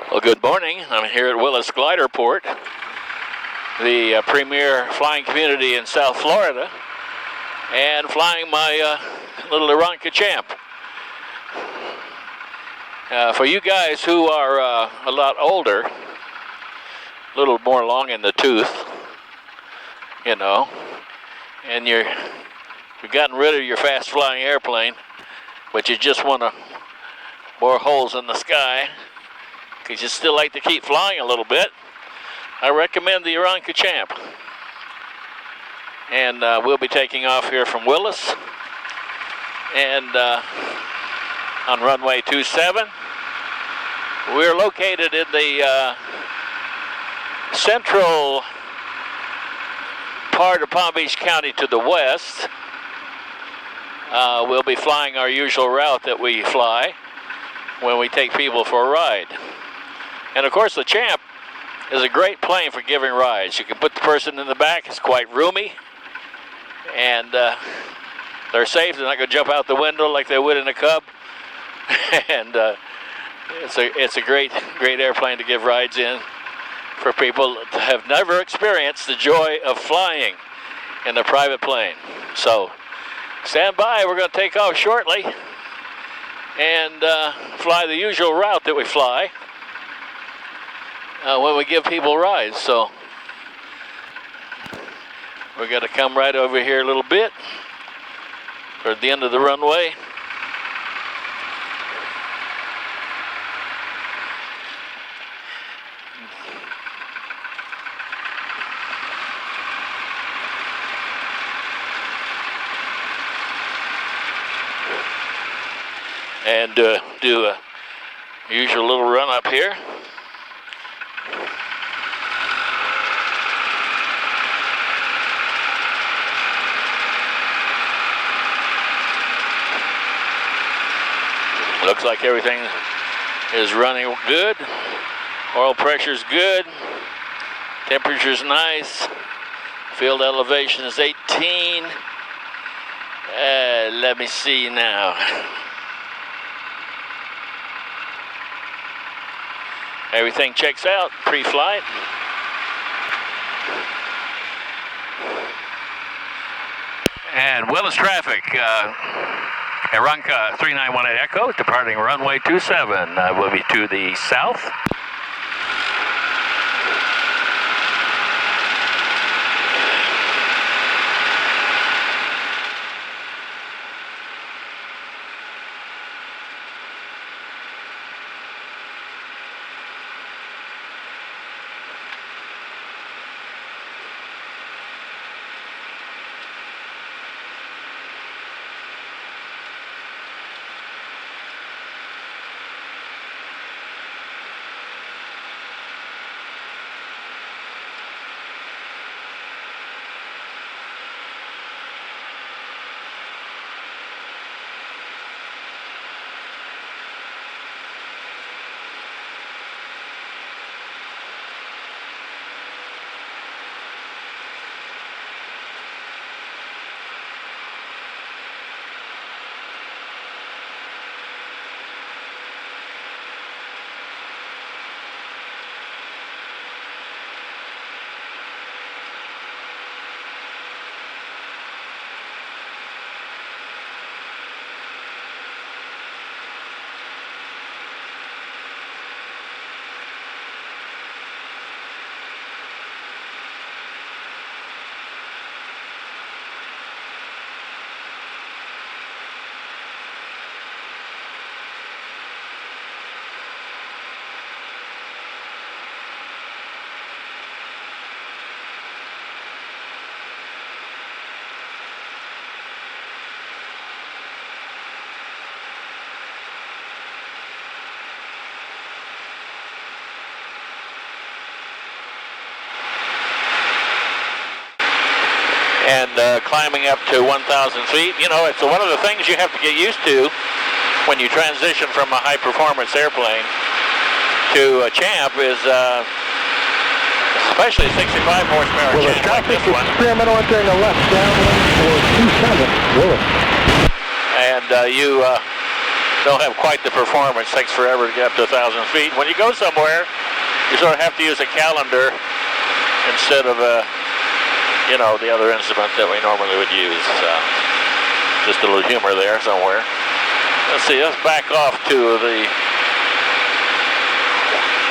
Well, good morning. I'm here at Willis Glider Port, the premier flying community in South Florida, and flying my little AERONCA Champ. For you guys who are a lot older, a little more long in the tooth, you know, and you've gotten rid of your fast-flying airplane, but you just want to bore holes in the sky, because you still like to keep flying a little bit, I recommend the AERONCA Champ. And we'll be taking off here from Willis and on runway 27. We're located in the central part of Palm Beach County to the west. We'll be flying our usual route that we fly when we take people for a ride. And of course the Champ is a great plane for giving rides. You can put the person in the back, it's quite roomy, and they're safe. They're not going to jump out the window like they would in a Cub. And it's a great airplane to give rides in for people that have never experienced the joy of flying in a private plane. So stand by, we're going to take off shortly and fly the usual route that we fly when we give people rides. So we're going to come right over here a little bit toward the end of the runway. And do a usual little run up here. Looks like everything is running good. Oil pressure's good. Temperature's nice. Field elevation is 18. Let me see now. Everything checks out pre-flight. And Willis traffic, AERONCA 3918 Echo, departing runway 27, will be to the south. And climbing up to 1,000 feet. You know, it's one of the things you have to get used to when you transition from a high-performance airplane to a Champ is, especially a 65 horsepower Willis Champ like this one. Experimental entering the left downwind for 27, Willis. And you don't have quite the performance. Takes forever to get up to 1,000 feet. When you go somewhere, you sort of have to use a calendar instead of you know, the other instrument that we normally would use. Just a little humor there somewhere. Let's see, let's back off to the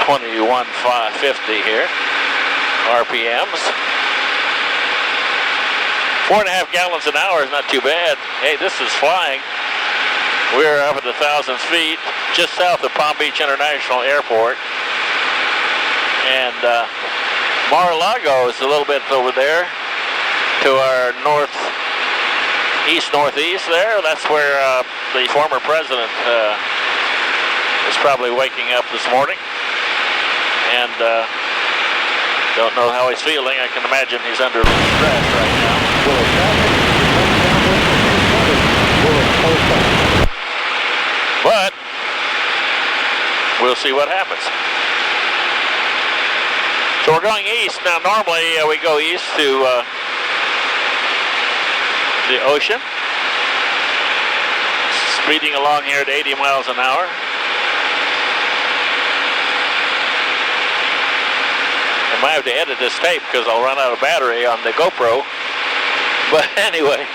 21,550 here, RPMs. 4.5 gallons an hour is not too bad. Hey, this is flying. We're up at 1,000 feet, just south of Palm Beach International Airport. And Mar-a-Lago is a little bit over there to our northeast there. That's where the former president is probably waking up this morning. And don't know how he's feeling. I can imagine he's under stress right now. But we'll see what happens. So we're going east. Now normally we go east to the ocean. Speeding along here at 80 miles an hour. I might have to edit this tape because I'll run out of battery on the GoPro. But anyway,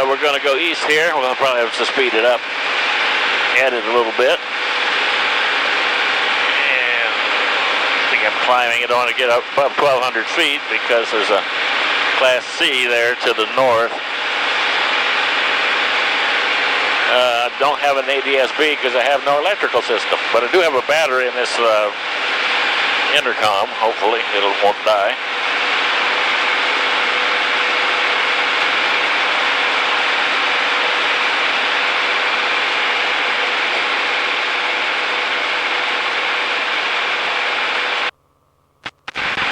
we're going to go east here. We'll probably have to speed it up, edit a little bit. And I think I'm climbing. I don't want to get up above 1,200 feet because there's a Class C there to the north. I don't have an ADS-B because I have no electrical system, but I do have a battery in this intercom. Hopefully it won't die.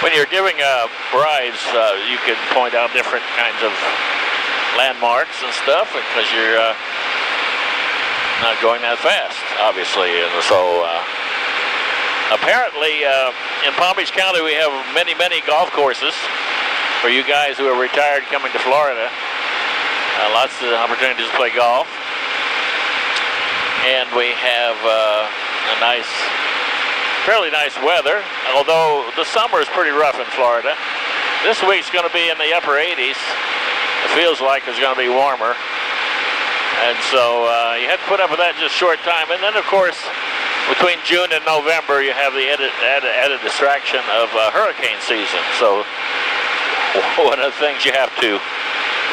When you're giving rides, you can point out different kinds of landmarks and stuff because you're not going that fast, obviously. And so apparently in Palm Beach County we have many golf courses for you guys who are retired coming to Florida. Lots of opportunities to play golf. And we have fairly nice weather, although the summer is pretty rough in Florida. This week's going to be in the upper 80s. It feels like it's going to be warmer. And so you had to put up with that just a short time. And then, of course, between June and November, you have the added distraction of hurricane season. So one of the things you have to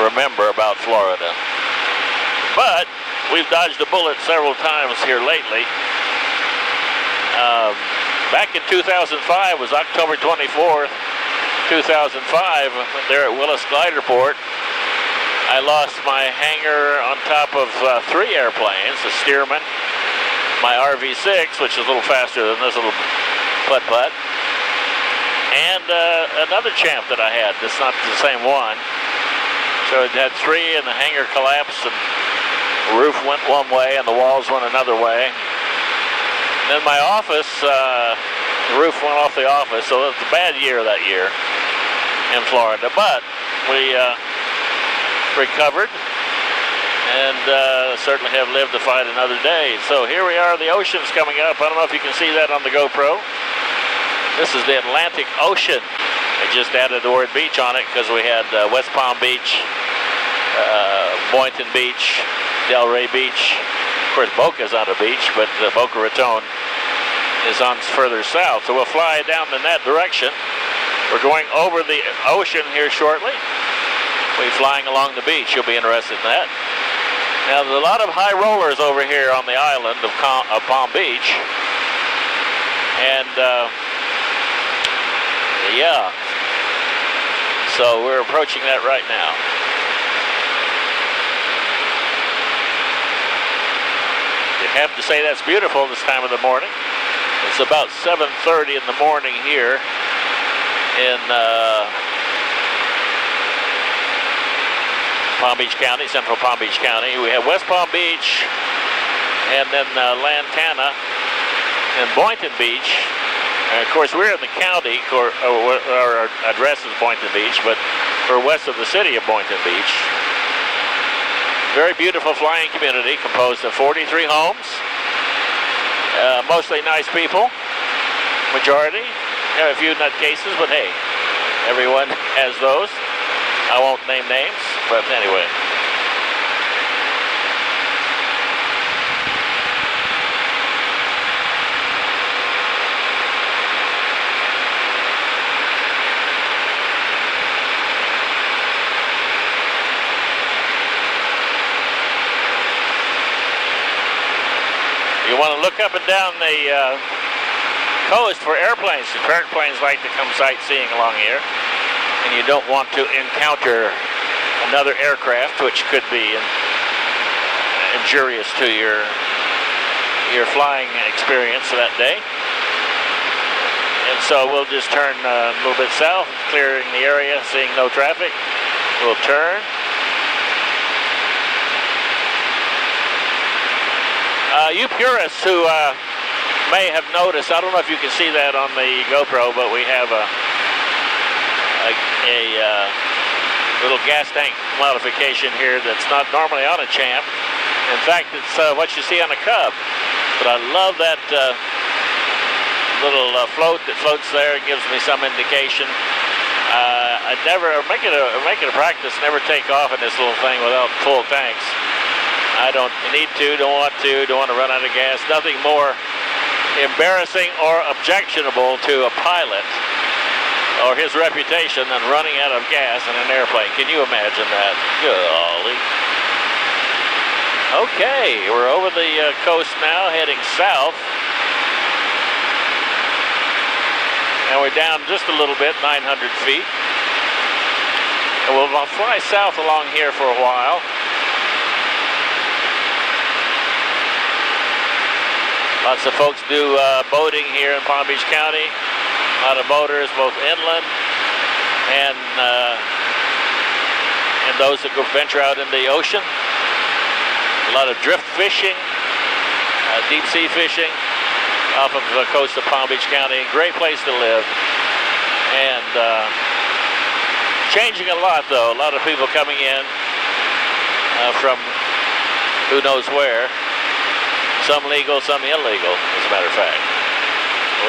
remember about Florida. But we've dodged a bullet several times here lately. Back in 2005 was October 24th, 2005, there at Willis Gliderport. I lost my hanger on top of 3 airplanes, the Stearman, my RV-6, which is a little faster than this little putt-putt, and another champ that I had. It's not the same one. So it had 3 and the hanger collapsed and the roof went one way and the walls went another way. And then my office, the roof went off the office, so it was a bad year that year in Florida. But we recovered and certainly have lived to fight another day. So here we are, the ocean's coming up. I don't know if you can see that on the GoPro. This is the Atlantic Ocean. I just added the word beach on it because we had West Palm Beach, Boynton Beach, Delray Beach. Of course, Boca's on a beach, but Boca Raton is on further south. So we'll fly down in that direction. We're going over the ocean here shortly. We're flying along the beach. You'll be interested in that. Now, there's a lot of high rollers over here on the island of Palm Beach. And, yeah. So we're approaching that right now. I have to say that's beautiful this time of the morning. It's about 7:30 in the morning here in Palm Beach County, Central Palm Beach County. We have West Palm Beach and then Lantana and Boynton Beach. And of course, we're in the county. Our address is Boynton Beach, but we're west of the city of Boynton Beach. Very beautiful flying community composed of 43 homes. Mostly nice people, majority. Have a few nutcases, but hey, everyone has those. I won't name names, but anyway. You want to look up and down the coast for airplanes. The current planes like to come sightseeing along here, and you don't want to encounter another aircraft, which could be injurious to your flying experience that day. And so we'll just turn a little bit south, clearing the area, seeing no traffic. We'll turn. You purists who may have noticed, I don't know if you can see that on the GoPro, but we have a little gas tank modification here that's not normally on a Champ. In fact, it's what you see on a Cub. But I love that little float that floats there. It gives me some indication. I make it a practice, never take off in this little thing without full tanks. I don't need to, don't want to run out of gas. Nothing more embarrassing or objectionable to a pilot or his reputation than running out of gas in an airplane. Can you imagine that? Golly. Okay, we're over the coast now, heading south. And we're down just a little bit, 900 feet. And we'll fly south along here for a while. Lots of folks do boating here in Palm Beach County. A lot of boaters, both inland and those that go venture out in the ocean. A lot of drift fishing, deep sea fishing off of the coast of Palm Beach County. Great place to live. And changing a lot, though. A lot of people coming in from who knows where. Some legal, some illegal, as a matter of fact.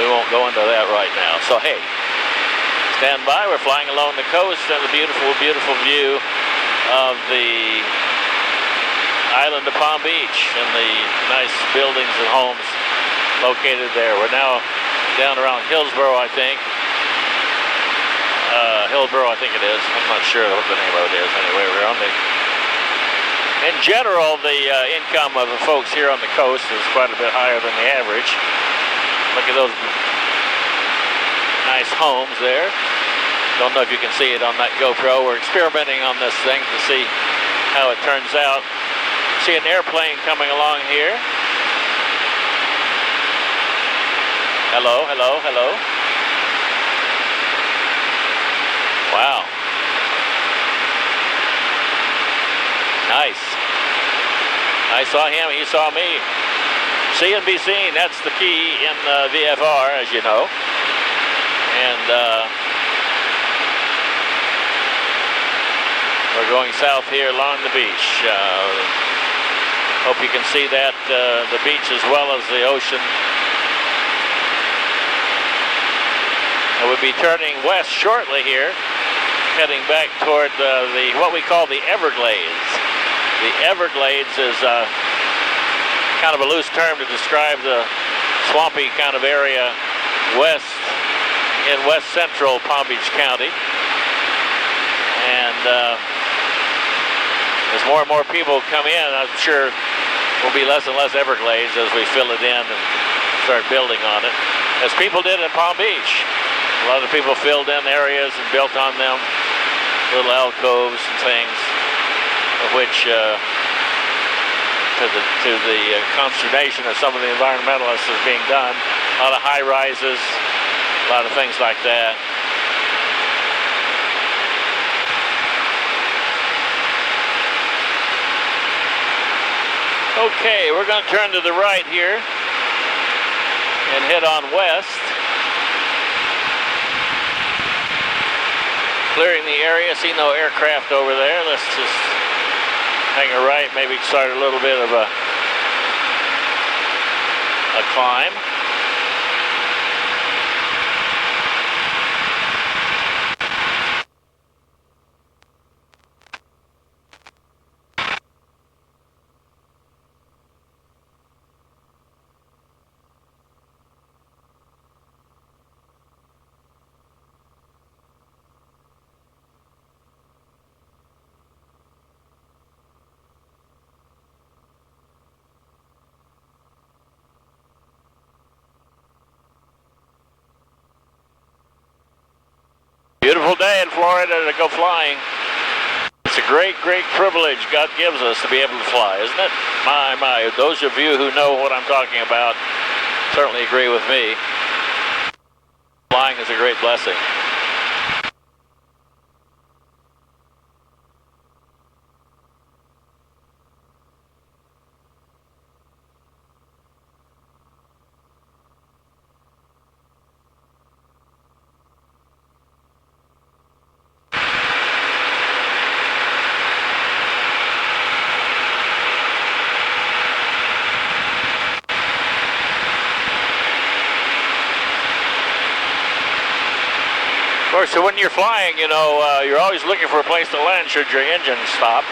We won't go into that right now. So, hey, stand by. We're flying along the coast and the beautiful, beautiful view of the island of Palm Beach and the nice buildings and homes located there. We're now down around Hillsborough, I think. Hillsborough, I think it is. I'm not sure what the name of it is. Anyway, we're on the... In general, the income of the folks here on the coast is quite a bit higher than the average. Look at those nice homes there. Don't know if you can see it on that GoPro. We're experimenting on this thing to see how it turns out. See an airplane coming along here. Hello, hello, hello. Wow. Nice. I saw him, he saw me. See and be seen, that's the key in VFR, as you know. And we're going south here along the beach. Hope you can see that, the beach as well as the ocean. And we'll be turning west shortly here, heading back toward what we call the Everglades. The Everglades is kind of a loose term to describe the swampy kind of area in west central Palm Beach County. And as more and more people come in, I'm sure will be less and less Everglades as we fill it in and start building on it, as people did in Palm Beach. A lot of people filled in areas and built on them, little alcoves and things, of which to the consternation of some of the environmentalists is being done. A lot of high rises, a lot of things like that. Okay, we're going to turn to the right here and head on west. Clearing the area, see no aircraft over there. Let's just hang a right, maybe start a little bit of a climb. Beautiful day in Florida to go flying. It's a great, great privilege God gives us to be able to fly, isn't it? My. Those of you who know what I'm talking about certainly agree with me. Flying is a great blessing. Of course, so when you're flying, you know, you're always looking for a place to land should your engine stop.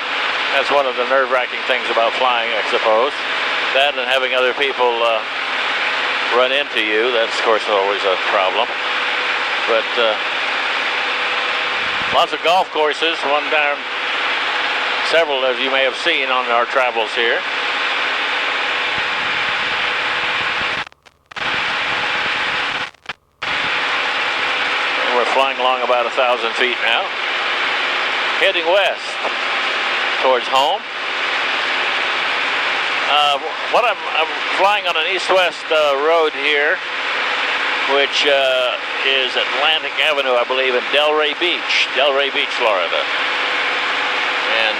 That's one of the nerve-wracking things about flying, I suppose. That and having other people run into you, that's, of course, always a problem. But lots of golf courses, one down, several as you may have seen on our travels here. We're flying along about 1,000 feet now, heading west towards home. I'm flying on an east-west road here, which is Atlantic Avenue, I believe, in Delray Beach, Florida. And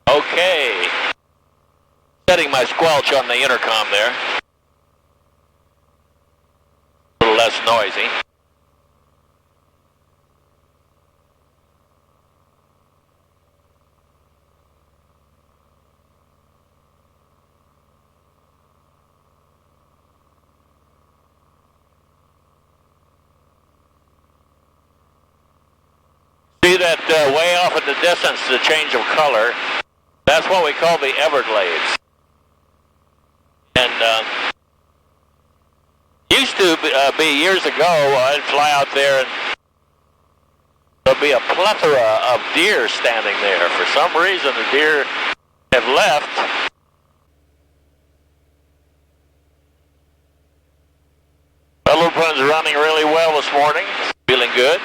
okay, setting my squelch on the intercom there. A little less noisy. See that way off in the distance, the change of color? That's what we call the Everglades. And used to be years ago, I'd fly out there and there'd be a plethora of deer standing there. For some reason, the deer have left. The little one's running really well this morning, feeling good.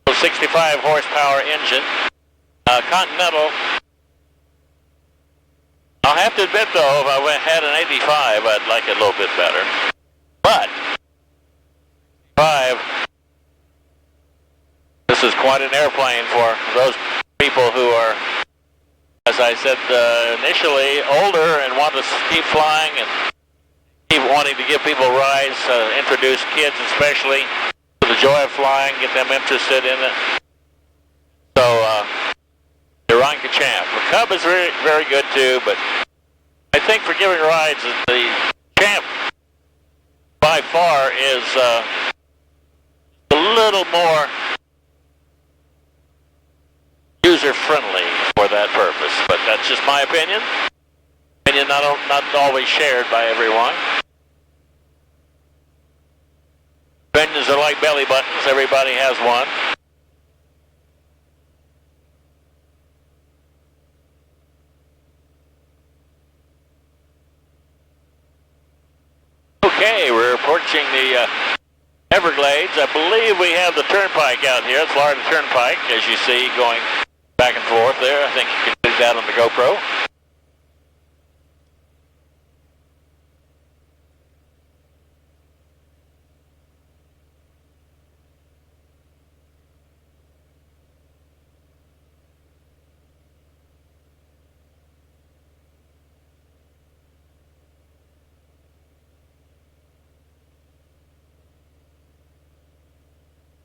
65 horsepower engine. Continental. I'll have to admit though, if I had an 85, I'd like it a little bit better. But 5, this is quite an airplane for those people who are, as I said initially, older and want to keep flying and keep wanting to give people rides, introduce kids especially to the joy of flying, get them interested in it. So, AERONCA Champ. The Cub is very, very good too, but I think for giving rides, the Champ by far is a little more user-friendly for that purpose. But that's just my opinion. Opinion not always shared by everyone. Opinions are like belly buttons. Everybody has one. Okay, we're approaching the Everglades. I believe we have the turnpike out here, Florida Turnpike, as you see, going back and forth there. I think you can do that on the GoPro.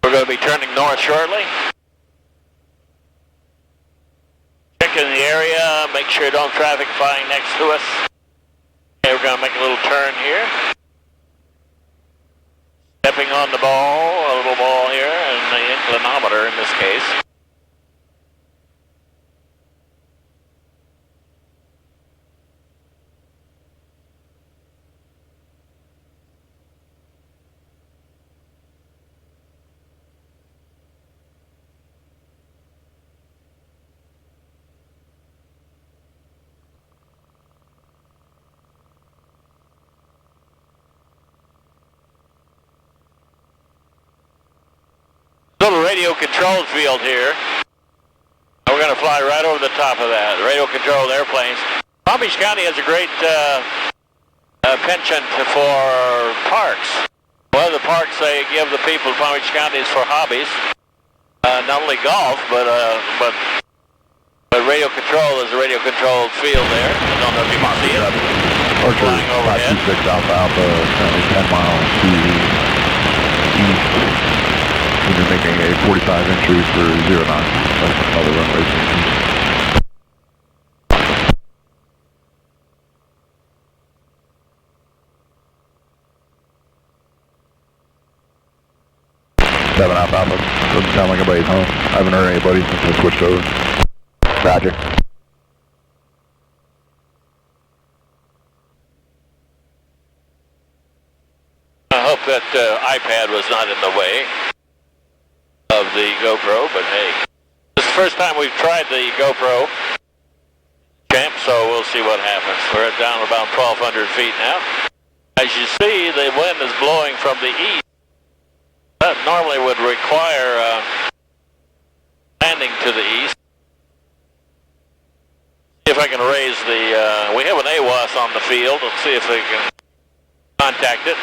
We're going to be turning north shortly. Checking the area, make sure don't traffic flying next to us. Okay, we're going to make a little turn here. Stepping on the ball, a little ball here, and the inclinometer in this case. Little radio controlled field here. We're going to fly right over the top of that. Radio controlled airplanes. Palm Beach County has a great penchant for parks. One of the parks they give the people of Palm Beach County is for hobbies. Not only golf, but radio control is a radio controlled field there. I don't know if you can see it. Flying overhead. 526 Alpha, currently 10 miles to the east. And you're making a 45 entry for 09. That's another runway change. Seven Alpha. Doesn't sound like anybody's home. I haven't heard anybody since I switched over. Roger. I hope that iPad was not in the way of the GoPro, but hey, this is the first time we've tried the GoPro Champ, so we'll see what happens. We're down about 1,200 feet now. As you see, the wind is blowing from the east. That normally would require landing to the east. See if I can raise the, we have an AWAS on the field. Let's see if we can contact it.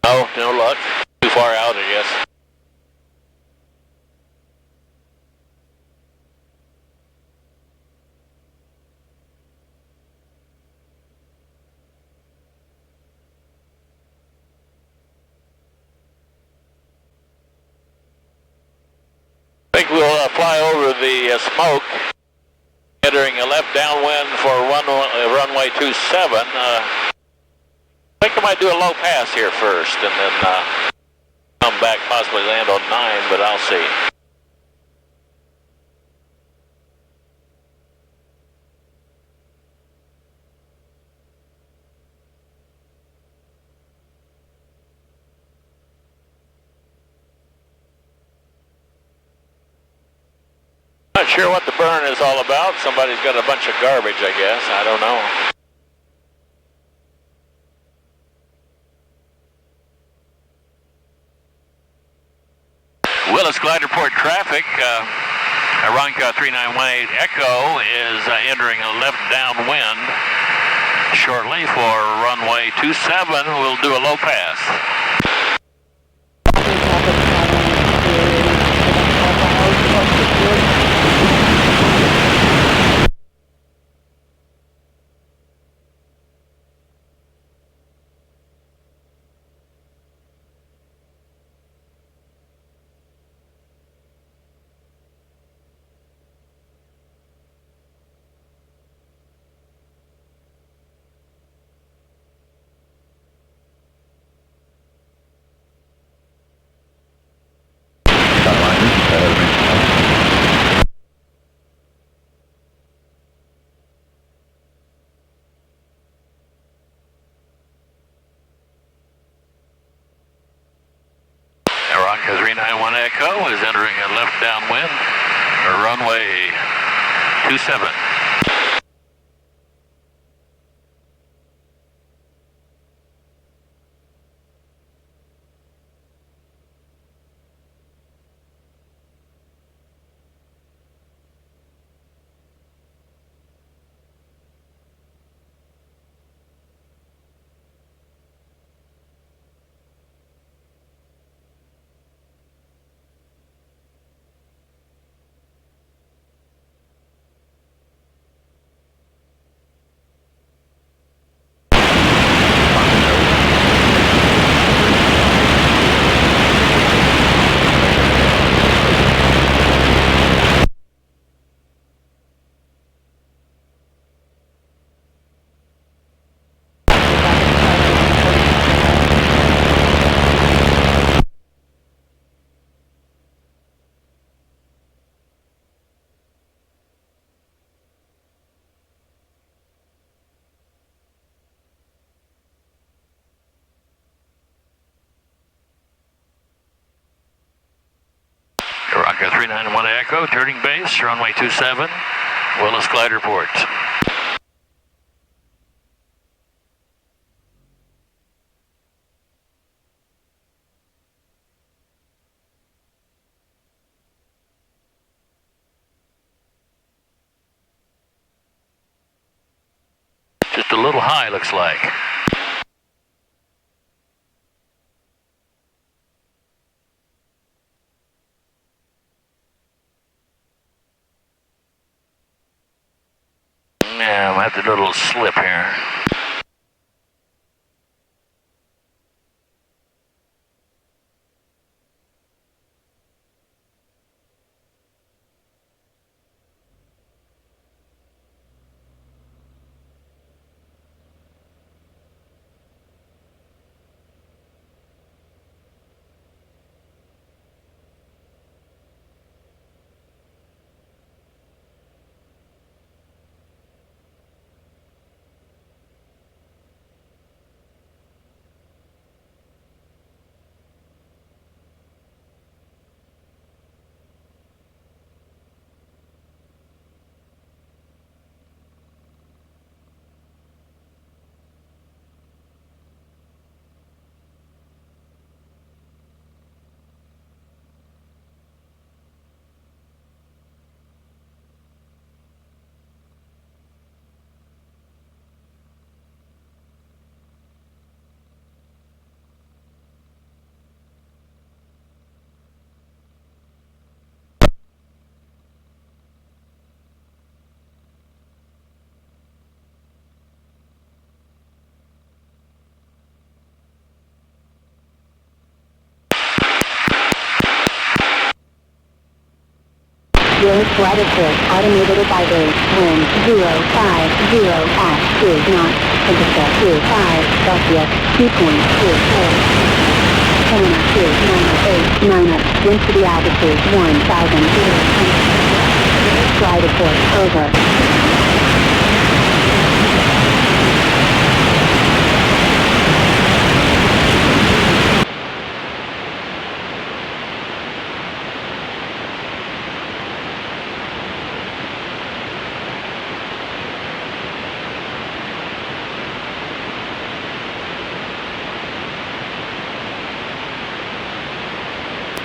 Oh, no luck. Too far out, I guess. I think we'll fly over the smoke, entering a left downwind for runway 27. I think I might do a low pass here first and then come back, possibly land on 9, but I'll see. Not sure what the burn is all about. Somebody's got a bunch of garbage, I guess. I don't know. Willis Gliderport traffic, AERONCA 3918 Echo is entering a left downwind shortly for runway 27. We'll do a low pass. AERONCA 391 Echo is entering a left downwind, runway 27. AERONCA 391 Echo, turning base, runway 27, Willis Glide report. Just a little high, looks like. Yeah, I'm have to do a little slip here. Willis Glide report, automated advisory, wind 050 at 2 knots, temperature 25 Celsius, 2.24. Helena 2908, 9 up, density altitude 1000 feet. Glide report, over.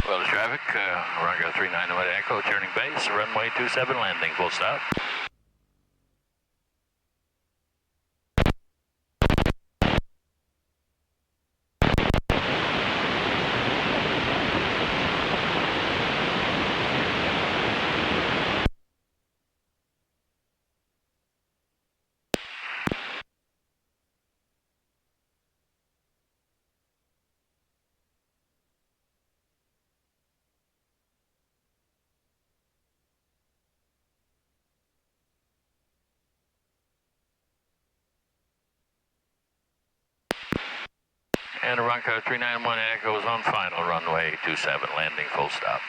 Well, traffic, AERONCA 391 Echo, turning base, runway 27, landing, full stop. And AERONCA 391 Echo is on final, runway 27, landing, full stop.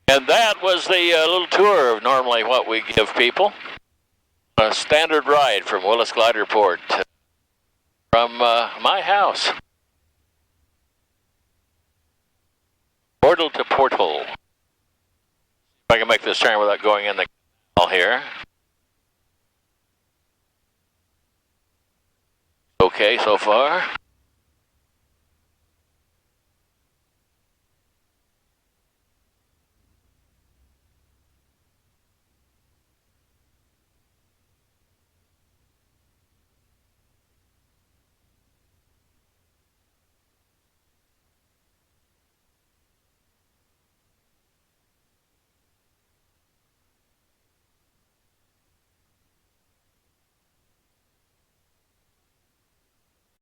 And that was the little tour of normally what we give people. A standard ride from Willis Glide Report from my house. Portal to porthole. If I can make this turn without going in the canal here. Okay so far.